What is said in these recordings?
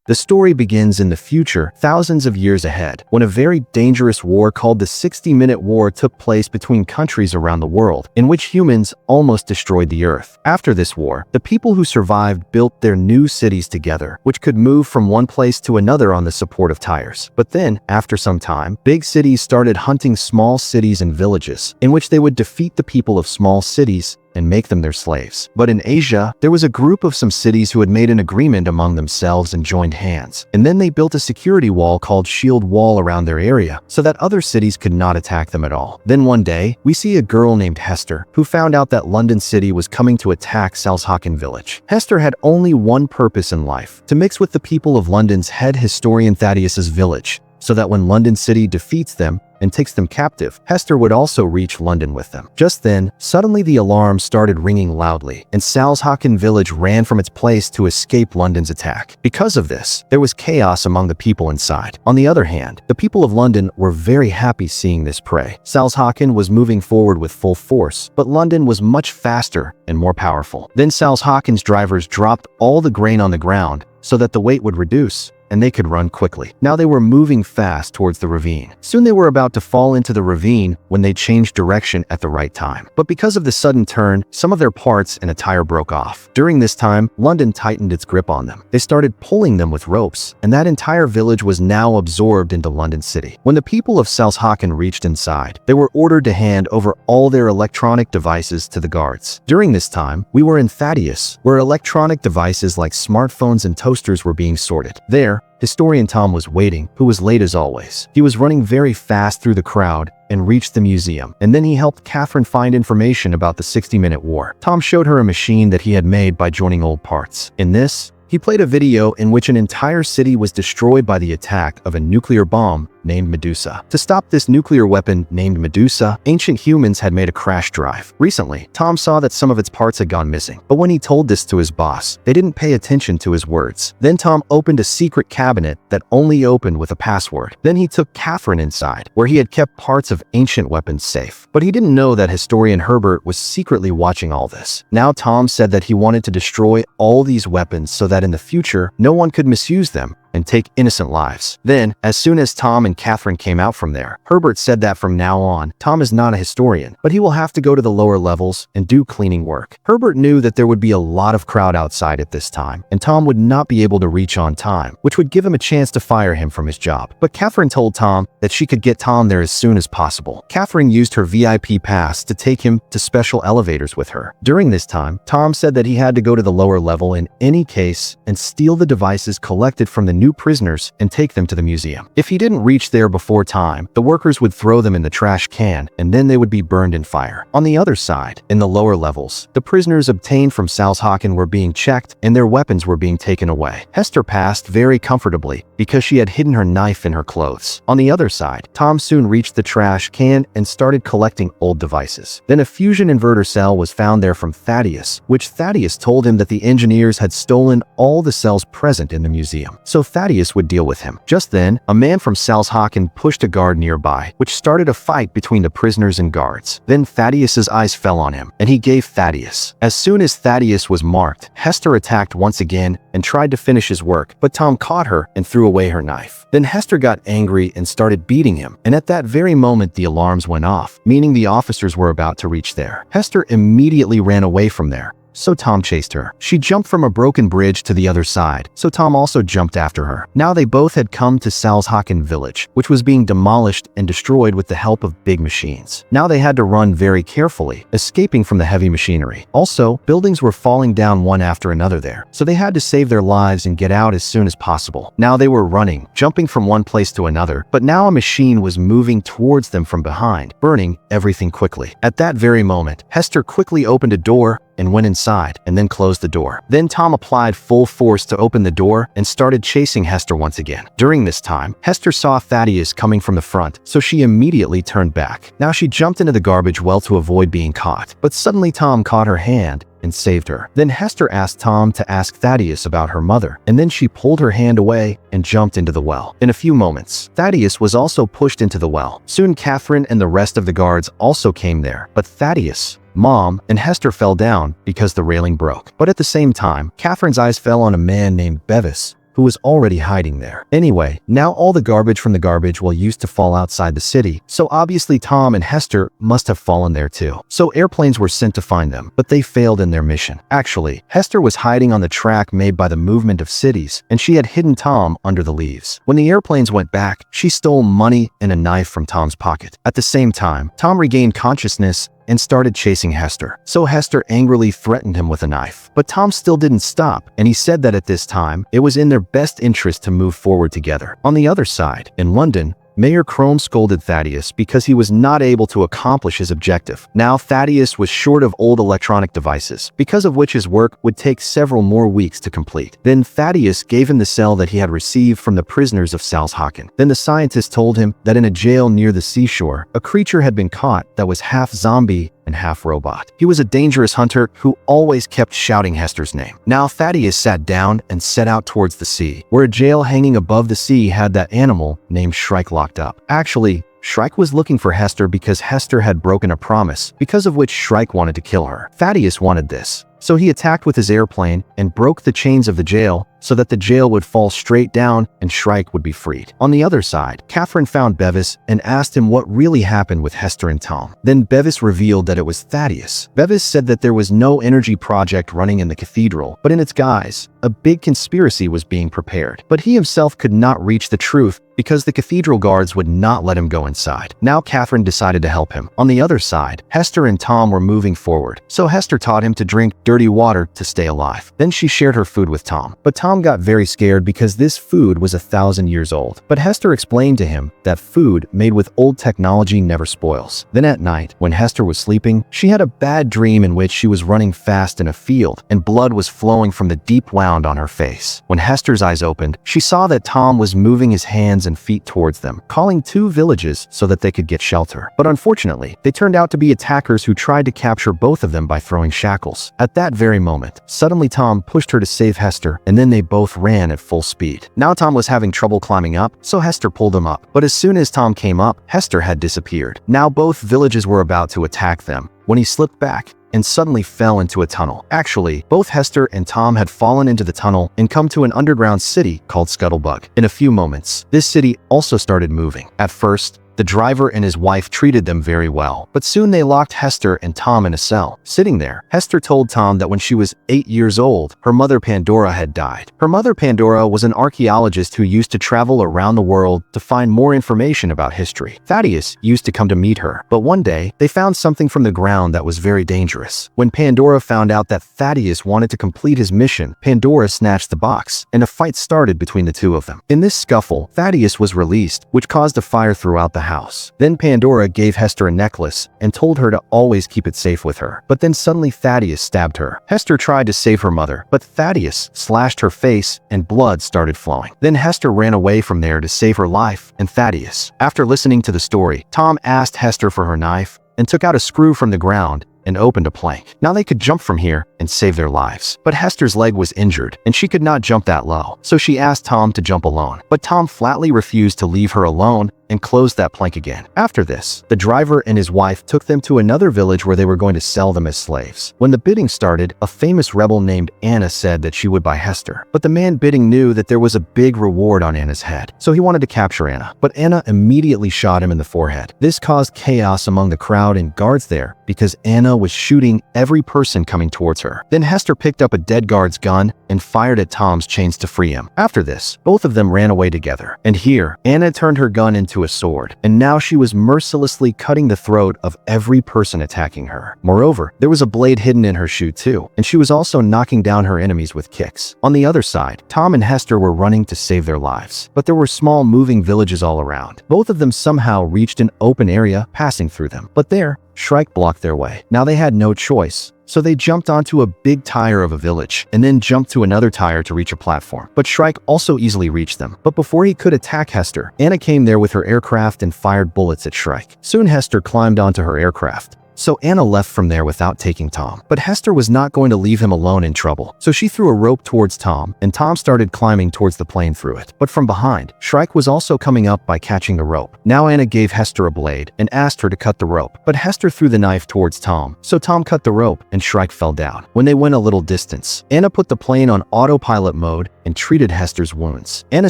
The story begins in the future, thousands of years ahead, when a very dangerous war called the 60-Minute War took place between countries around the world, in which humans almost destroyed the Earth. After this war, the people who survived built their new cities together, which could move from one place to another on the support of tires. But then, after some time, big cities started hunting small cities and villages, in which they would defeat the people of small cities and make them their slaves. But in Asia, there was a group of some cities who had made an agreement among themselves and joined hands. And then they built a security wall called Shield Wall around their area, so that other cities could not attack them at all. Then one day, we see a girl named Hester, who found out that London City was coming to attack Salzhaken village. Hester had only one purpose in life: to mix with the people of London's head historian Thaddeus's village, so that when London City defeats them and takes them captive, Hester would also reach London with them. Just then, suddenly the alarm started ringing loudly, and Salzhaken village ran from its place to escape London's attack. Because of this, there was chaos among the people inside. On the other hand, the people of London were very happy seeing this prey. Salzhaken was moving forward with full force, but London was much faster and more powerful. Then Salzhaken's drivers dropped all the grain on the ground so that the weight would reduce, and they could run quickly. Now they were moving fast towards the ravine. Soon they were about to fall into the ravine when they changed direction at the right time. But because of the sudden turn, some of their parts and a tire broke off. During this time, London tightened its grip on them. They started pulling them with ropes, and that entire village was now absorbed into London City. When the people of Salzhaken reached inside, they were ordered to hand over all their electronic devices to the guards. During this time, we were in Thaddeus, where electronic devices like smartphones and toasters were being sorted. There, historian Tom was waiting, who was late as always. He was running very fast through the crowd and reached the museum, and then he helped Catherine find information about the 60-Minute War. Tom showed her a machine that he had made by joining old parts. In this, he played a video in which an entire city was destroyed by the attack of a nuclear bomb named Medusa. To stop this nuclear weapon named Medusa, ancient humans had made a crash drive. Recently, Tom saw that some of its parts had gone missing, but when he told this to his boss, they didn't pay attention to his words. Then Tom opened a secret cabinet that only opened with a password. Then he took Catherine inside, where he had kept parts of ancient weapons safe. But he didn't know that historian Herbert was secretly watching all this. Now Tom said that he wanted to destroy all these weapons so that in the future, no one could misuse them and take innocent lives. Then, as soon as Tom and Catherine came out from there, Herbert said that from now on, Tom is not a historian, but he will have to go to the lower levels and do cleaning work. Herbert knew that there would be a lot of crowd outside at this time, and Tom would not be able to reach on time, which would give him a chance to fire him from his job. But Catherine told Tom that she could get Tom there as soon as possible. Catherine used her VIP pass to take him to special elevators with her. During this time, Tom said that he had to go to the lower level in any case and steal the devices collected from the new prisoners and take them to the museum. If he didn't reach there before time, the workers would throw them in the trash can, and then they would be burned in fire. On the other side, in the lower levels, the prisoners obtained from Salzhaken were being checked and their weapons were being taken away. Hester passed very comfortably because she had hidden her knife in her clothes. On the other side, Tom soon reached the trash can and started collecting old devices. Then a fusion inverter cell was found there from Thaddeus, which Thaddeus told him that the engineers had stolen all the cells present in the museum. So Thaddeus would deal with him. Just then, a man from Salzhaken pushed a guard nearby, which started a fight between the prisoners and guards. Then Thaddeus's eyes fell on him, and he gave Thaddeus. As soon as Thaddeus was marked, Hester attacked once again and tried to finish his work, but Tom caught her and threw away her knife. Then Hester got angry and started beating him, and at that very moment the alarms went off, meaning the officers were about to reach there. Hester immediately ran away from there, so Tom chased her. She jumped from a broken bridge to the other side, so Tom also jumped after her. Now they both had come to Salzhaken village, which was being demolished and destroyed with the help of big machines. Now they had to run very carefully, escaping from the heavy machinery. Also, buildings were falling down one after another there, so they had to save their lives and get out as soon as possible. Now they were running, jumping from one place to another, but now a machine was moving towards them from behind, burning everything quickly. At that very moment, Hester quickly opened a door and went inside and then closed the door. Then Tom applied full force to open the door and started chasing Hester once again. During this time, Hester saw Thaddeus coming from the front, so she immediately turned back. Now she jumped into the garbage well to avoid being caught, but suddenly Tom caught her hand and saved her. Then Hester asked Tom to ask Thaddeus about her mother, and then she pulled her hand away and jumped into the well. In a few moments, Thaddeus was also pushed into the well. Soon Catherine and the rest of the guards also came there, but Thaddeus, Mom, and Hester fell down because the railing broke. But at the same time, Catherine's eyes fell on a man named Bevis, who was already hiding there. Anyway, now all the garbage from the garbage well used to fall outside the city, so obviously Tom and Hester must have fallen there too. So airplanes were sent to find them, but they failed in their mission. Actually, Hester was hiding on the track made by the movement of cities, and she had hidden Tom under the leaves. When the airplanes went back, she stole money and a knife from Tom's pocket. At the same time, Tom regained consciousness and started chasing Hester. So Hester angrily threatened him with a knife. But Tom still didn't stop, and he said that at this time, it was in their best interest to move forward together. On the other side, in London, Mayor Crome scolded Thaddeus because he was not able to accomplish his objective. Now Thaddeus was short of old electronic devices, because of which his work would take several more weeks to complete. Then Thaddeus gave him the cell that he had received from the prisoners of Salzhaken. Then the scientist told him that in a jail near the seashore, a creature had been caught that was half zombie and half robot. He was a dangerous hunter who always kept shouting Hester's name. Now Thaddeus sat down and set out towards the sea, where a jail hanging above the sea had that animal named Shrike locked up. Actually, Shrike was looking for Hester because Hester had broken a promise, because of which Shrike wanted to kill her. Thaddeus wanted this, so he attacked with his airplane and broke the chains of the jail so that the jail would fall straight down and Shrike would be freed. On the other side, Catherine found Bevis and asked him what really happened with Hester and Tom. Then Bevis revealed that it was Thaddeus. Bevis said that there was no energy project running in the cathedral, but in its guise, a big conspiracy was being prepared. But he himself could not reach the truth because the cathedral guards would not let him go inside. Now Catherine decided to help him. On the other side, Hester and Tom were moving forward, so Hester taught him to drink dirty water to stay alive. Then she shared her food with Tom, but Tom got very scared because this food was 1,000 years old. But Hester explained to him that food made with old technology never spoils. Then at night, when Hester was sleeping, she had a bad dream in which she was running fast in a field and blood was flowing from the deep wound on her face. When Hester's eyes opened, she saw that Tom was moving his hands and feet towards them, calling 2 villages so that they could get shelter. But unfortunately, they turned out to be attackers who tried to capture both of them by throwing shackles. At that very moment, suddenly Tom pushed her to save Hester, and then they both ran at full speed. Now Tom was having trouble climbing up, so Hester pulled him up. But as soon as Tom came up, Hester had disappeared. Now both villages were about to attack them when he slipped back and suddenly fell into a tunnel. Actually, both Hester and Tom had fallen into the tunnel and come to an underground city called Scuttlebug. In a few moments, this city also started moving. At first, the driver and his wife treated them very well, but soon they locked Hester and Tom in a cell. Sitting there, Hester told Tom that when she was 8 years old, her mother Pandora had died. Her mother Pandora was an archaeologist who used to travel around the world to find more information about history. Thaddeus used to come to meet her, but one day, they found something from the ground that was very dangerous. When Pandora found out that Thaddeus wanted to complete his mission, Pandora snatched the box, and a fight started between the two of them. In this scuffle, Thaddeus was released, which caused a fire throughout the house. Then Pandora gave Hester a necklace and told her to always keep it safe with her. But then suddenly Thaddeus stabbed her. Hester tried to save her mother, but Thaddeus slashed her face and blood started flowing. Then Hester ran away from there to save her life and Thaddeus. After listening to the story, Tom asked Hester for her knife and took out a screw from the ground and opened a plank. Now they could jump from here and save their lives. But Hester's leg was injured and she could not jump that low, so she asked Tom to jump alone. But Tom flatly refused to leave her alone and closed that plank again. After this, the driver and his wife took them to another village where they were going to sell them as slaves. When the bidding started, a famous rebel named Anna said that she would buy Hester. But the man bidding knew that there was a big reward on Anna's head, so he wanted to capture Anna. But Anna immediately shot him in the forehead. This caused chaos among the crowd and guards there because Anna was shooting every person coming towards her. Then Hester picked up a dead guard's gun and fired at Tom's chains to free him. After this, both of them ran away together. And here, Anna turned her gun into a sword, and now she was mercilessly cutting the throat of every person attacking her. Moreover, there was a blade hidden in her shoe too, and she was also knocking down her enemies with kicks. On the other side, Tom and Hester were running to save their lives, but there were small moving villages all around. Both of them somehow reached an open area, passing through them. But there, Shrike blocked their way. Now they had no choice, so they jumped onto a big tire of a village and then jumped to another tire to reach a platform. But Shrike also easily reached them. But before he could attack Hester, Anna came there with her aircraft and fired bullets at Shrike. Soon Hester climbed onto her aircraft so Anna left from there without taking Tom. But Hester was not going to leave him alone in trouble, so she threw a rope towards Tom, and Tom started climbing towards the plane through it. But from behind, Shrike was also coming up by catching the rope. Now Anna gave Hester a blade and asked her to cut the rope, but Hester threw the knife towards Tom, so Tom cut the rope and Shrike fell down. When they went a little distance, Anna put the plane on autopilot mode and treated Hester's wounds. Anna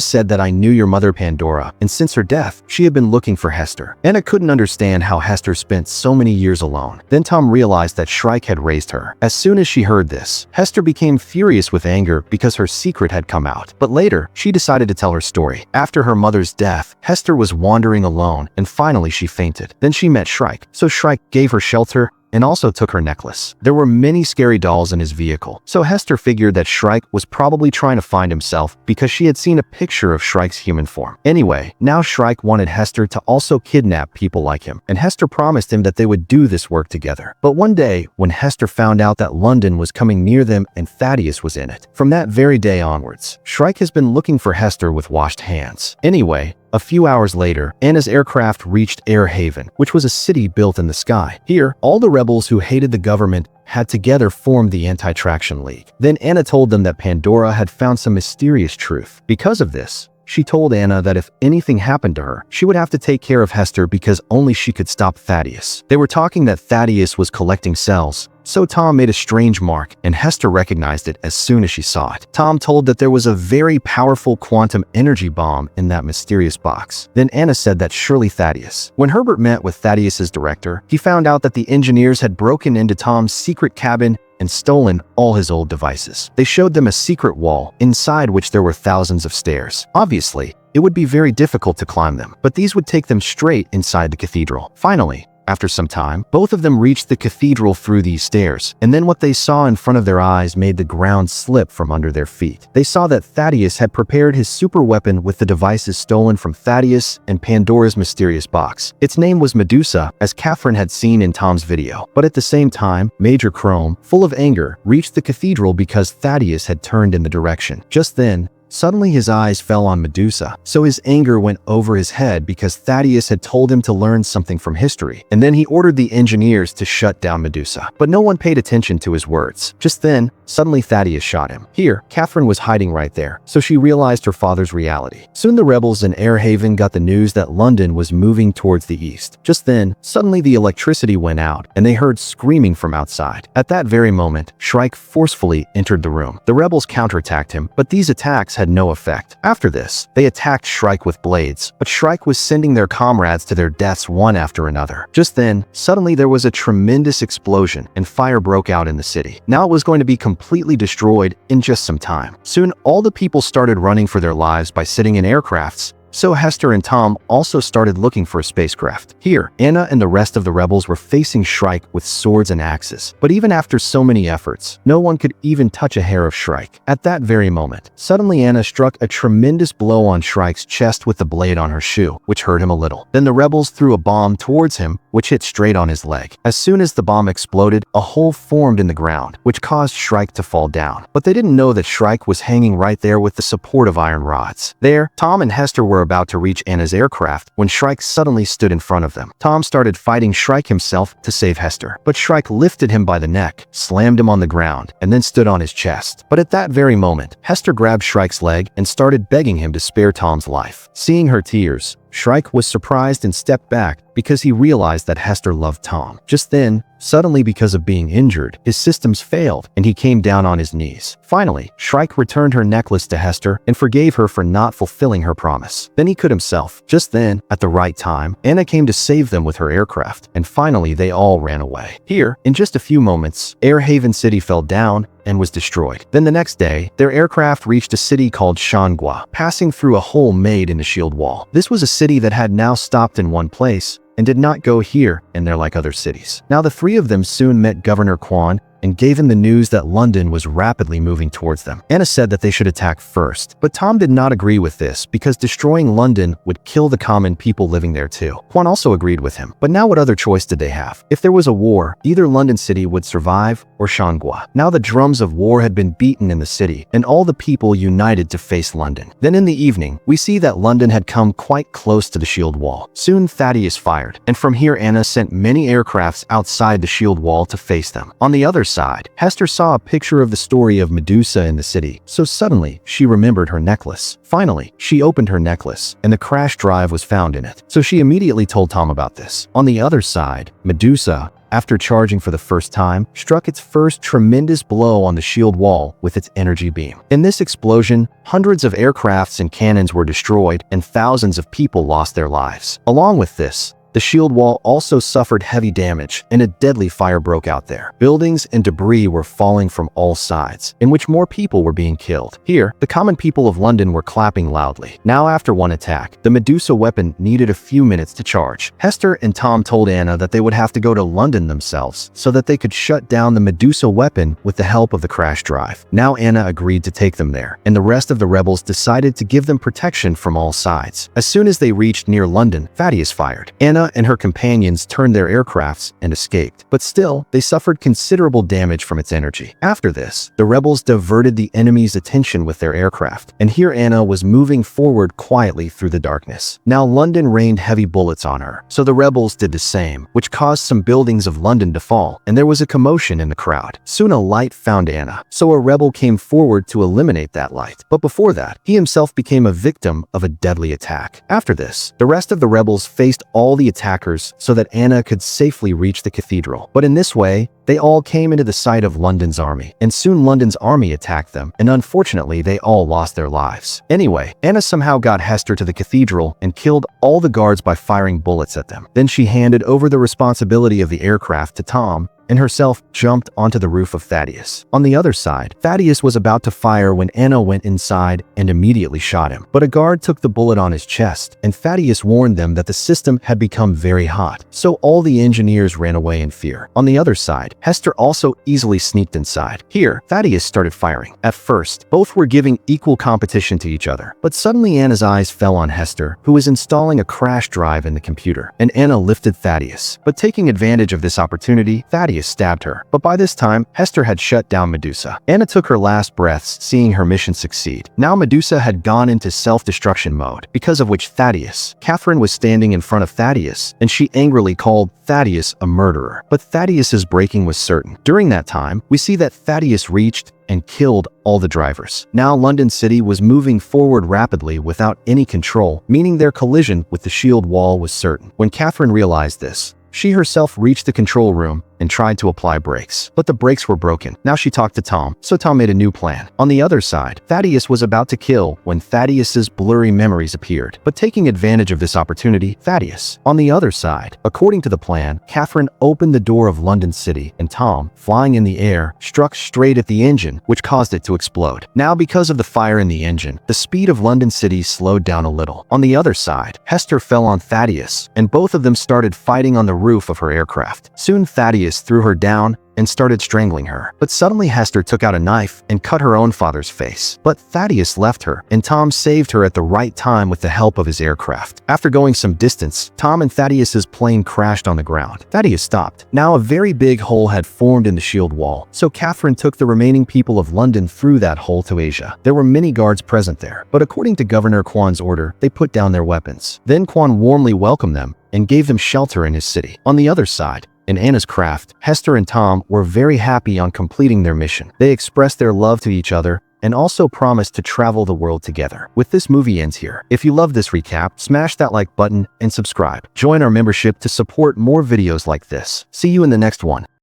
said that I knew your mother Pandora, and since her death, she had been looking for Hester. Anna couldn't understand how Hester spent so many years alone. Then Tom realized that Shrike had raised her. As soon as she heard this, Hester became furious with anger because her secret had come out. But later, she decided to tell her story. After her mother's death, Hester was wandering alone, and finally she fainted. Then she met Shrike, so Shrike gave her shelter and also took her necklace. There were many scary dolls in his vehicle, so Hester figured that Shrike was probably trying to find himself because she had seen a picture of Shrike's human form. Anyway, now Shrike wanted Hester to also kidnap people like him, and Hester promised him that they would do this work together. But one day, when Hester found out that London was coming near them and Thaddeus was in it, from that very day onwards, Shrike has been looking for Hester with washed hands. Anyway, a few hours later, Anna's aircraft reached Air Haven, which was a city built in the sky. Here, all the rebels who hated the government had together formed the Anti-Traction League. Then Anna told them that Pandora had found some mysterious truth. Because of this, she told Anna that if anything happened to her, she would have to take care of Hester because only she could stop Thaddeus. They were talking that Thaddeus was collecting cells, so Tom made a strange mark, and Hester recognized it as soon as she saw it. Tom told that there was a very powerful quantum energy bomb in that mysterious box. Then Anna said that surely Thaddeus. When Herbert met with Thaddeus's director, he found out that the engineers had broken into Tom's secret cabin and stolen all his old devices. They showed them a secret wall, inside which there were thousands of stairs. Obviously, it would be very difficult to climb them, but these would take them straight inside the cathedral. Finally, after some time, both of them reached the cathedral through these stairs, and then what they saw in front of their eyes made the ground slip from under their feet. They saw that Thaddeus had prepared his super weapon with the devices stolen from Thaddeus and Pandora's mysterious box. Its name was Medusa, as Catherine had seen in Tom's video. But at the same time, Major Chrome, full of anger, reached the cathedral because Thaddeus had turned in the direction. Just then, suddenly his eyes fell on Medusa, so his anger went over his head because Thaddeus had told him to learn something from history, and then he ordered the engineers to shut down Medusa. But no one paid attention to his words. Just then, suddenly Thaddeus shot him. Here, Catherine was hiding right there, so she realized her father's reality. Soon the rebels in Air Haven got the news that London was moving towards the east. Just then, suddenly the electricity went out, and they heard screaming from outside. At that very moment, Shrike forcefully entered the room. The rebels counterattacked him, but these attacks had no effect. After this, they attacked Shrike with blades, but Shrike was sending their comrades to their deaths one after another. Just then, suddenly there was a tremendous explosion and fire broke out in the city. Now it was going to be completely destroyed in just some time. Soon, all the people started running for their lives by sitting in aircrafts, so Hester and Tom also started looking for a spacecraft. Here, Anna and the rest of the rebels were facing Shrike with swords and axes. But even after so many efforts, no one could even touch a hair of Shrike. At that very moment, suddenly Anna struck a tremendous blow on Shrike's chest with the blade on her shoe, which hurt him a little. Then the rebels threw a bomb towards him, which hit straight on his leg. As soon as the bomb exploded, a hole formed in the ground, which caused Shrike to fall down. But they didn't know that Shrike was hanging right there with the support of iron rods. There, Tom and Hester were about to reach Anna's aircraft when Shrike suddenly stood in front of them. Tom started fighting Shrike himself to save Hester, but Shrike lifted him by the neck, slammed him on the ground, and then stood on his chest. But at that very moment, Hester grabbed Shrike's leg and started begging him to spare Tom's life. Seeing her tears, Shrike was surprised and stepped back because he realized that Hester loved Tom. Just then, suddenly because of being injured, his systems failed and he came down on his knees. Finally, Shrike returned her necklace to Hester and forgave her for not fulfilling her promise. Then he could himself. Just then, at the right time, Anna came to save them with her aircraft, and finally they all ran away. Here, in just a few moments, Air Haven City fell down and was destroyed. Then the next day, their aircraft reached a city called Shangwa, passing through a hole made in the shield wall. This was a city that had now stopped in one place and did not go here and there like other cities. Now the three of them soon met Governor Quan and gave him the news that London was rapidly moving towards them. Anna said that they should attack first, but Tom did not agree with this because destroying London would kill the common people living there too. Quan also agreed with him. But now what other choice did they have? If there was a war, either London City would survive or Shangwa. Now the drums of war had been beaten in the city, and all the people united to face London. Then in the evening, we see that London had come quite close to the shield wall. Soon Thaddeus fired, and from here Anna sent many aircrafts outside the shield wall to face them. On the other side, Hester saw a picture of the story of Medusa in the city, so suddenly she remembered her necklace. Finally, she opened her necklace, and the crash drive was found in it. So she immediately told Tom about this. On the other side, Medusa, after charging for the first time, struck its first tremendous blow on the shield wall with its energy beam. In this explosion, hundreds of aircrafts and cannons were destroyed, and thousands of people lost their lives. Along with this, the shield wall also suffered heavy damage, and a deadly fire broke out there. Buildings and debris were falling from all sides, in which more people were being killed. Here, the common people of London were clapping loudly. Now after one attack, the Medusa weapon needed a few minutes to charge. Hester and Tom told Anna that they would have to go to London themselves so that they could shut down the Medusa weapon with the help of the crash drive. Now Anna agreed to take them there, and the rest of the rebels decided to give them protection from all sides. As soon as they reached near London, Thaddeus fired. Anna and her companions turned their aircrafts and escaped, but still, they suffered considerable damage from its energy. After this, the rebels diverted the enemy's attention with their aircraft, and here Anna was moving forward quietly through the darkness. Now London rained heavy bullets on her, so the rebels did the same, which caused some buildings of London to fall, and there was a commotion in the crowd. Soon a light found Anna, so a rebel came forward to eliminate that light. But before that, he himself became a victim of a deadly attack. After this, the rest of the rebels faced all the attackers so that Anna could safely reach the cathedral. But in this way, they all came into the sight of London's army, and soon London's army attacked them, and unfortunately they all lost their lives. Anyway, Anna somehow got Hester to the cathedral and killed all the guards by firing bullets at them. Then she handed over the responsibility of the aircraft to Tom, and herself jumped onto the roof of Thaddeus. On the other side, Thaddeus was about to fire when Anna went inside and immediately shot him. But a guard took the bullet on his chest, and Thaddeus warned them that the system had become very hot, so all the engineers ran away in fear. On the other side, Hester also easily sneaked inside. Here, Thaddeus started firing. At first, both were giving equal competition to each other, but suddenly Anna's eyes fell on Hester, who was installing a crash drive in the computer, and Anna lifted Thaddeus. But taking advantage of this opportunity, Thaddeus stabbed her. But by this time, Hester had shut down Medusa. Anna took her last breaths, seeing her mission succeed. Now Medusa had gone into self-destruction mode, because of which Catherine was standing in front of Thaddeus, and she angrily called Thaddeus a murderer. But Thaddeus's breaking was certain. During that time, we see that Thaddeus reached and killed all the drivers. Now London City was moving forward rapidly without any control, meaning their collision with the shield wall was certain. When Catherine realized this, she herself reached the control room and tried to apply brakes, but the brakes were broken. Now she talked to Tom, so Tom made a new plan. On the other side, Thaddeus was about to kill when Thaddeus's blurry memories appeared, but taking advantage of this opportunity, Thaddeus. On the other side, according to the plan, Catherine opened the door of London City, and Tom, flying in the air, struck straight at the engine, which caused it to explode. Now because of the fire in the engine, the speed of London City slowed down a little. On the other side, Hester fell on Thaddeus, and both of them started fighting on the roof of her aircraft. Soon Thaddeus threw her down and started strangling her. But suddenly Hester took out a knife and cut her own father's face. But Thaddeus left her, and Tom saved her at the right time with the help of his aircraft. After going some distance, Tom and Thaddeus's plane crashed on the ground. Thaddeus stopped. Now a very big hole had formed in the shield wall, so Catherine took the remaining people of London through that hole to Asia. There were many guards present there, but according to Governor Quan's order, they put down their weapons. Then Quan warmly welcomed them and gave them shelter in his city. On the other side, in Anna's craft, Hester and Tom were very happy on completing their mission. They expressed their love to each other and also promised to travel the world together. With this movie ends here. If you love this recap, smash that like button and subscribe. Join our membership to support more videos like this. See you in the next one.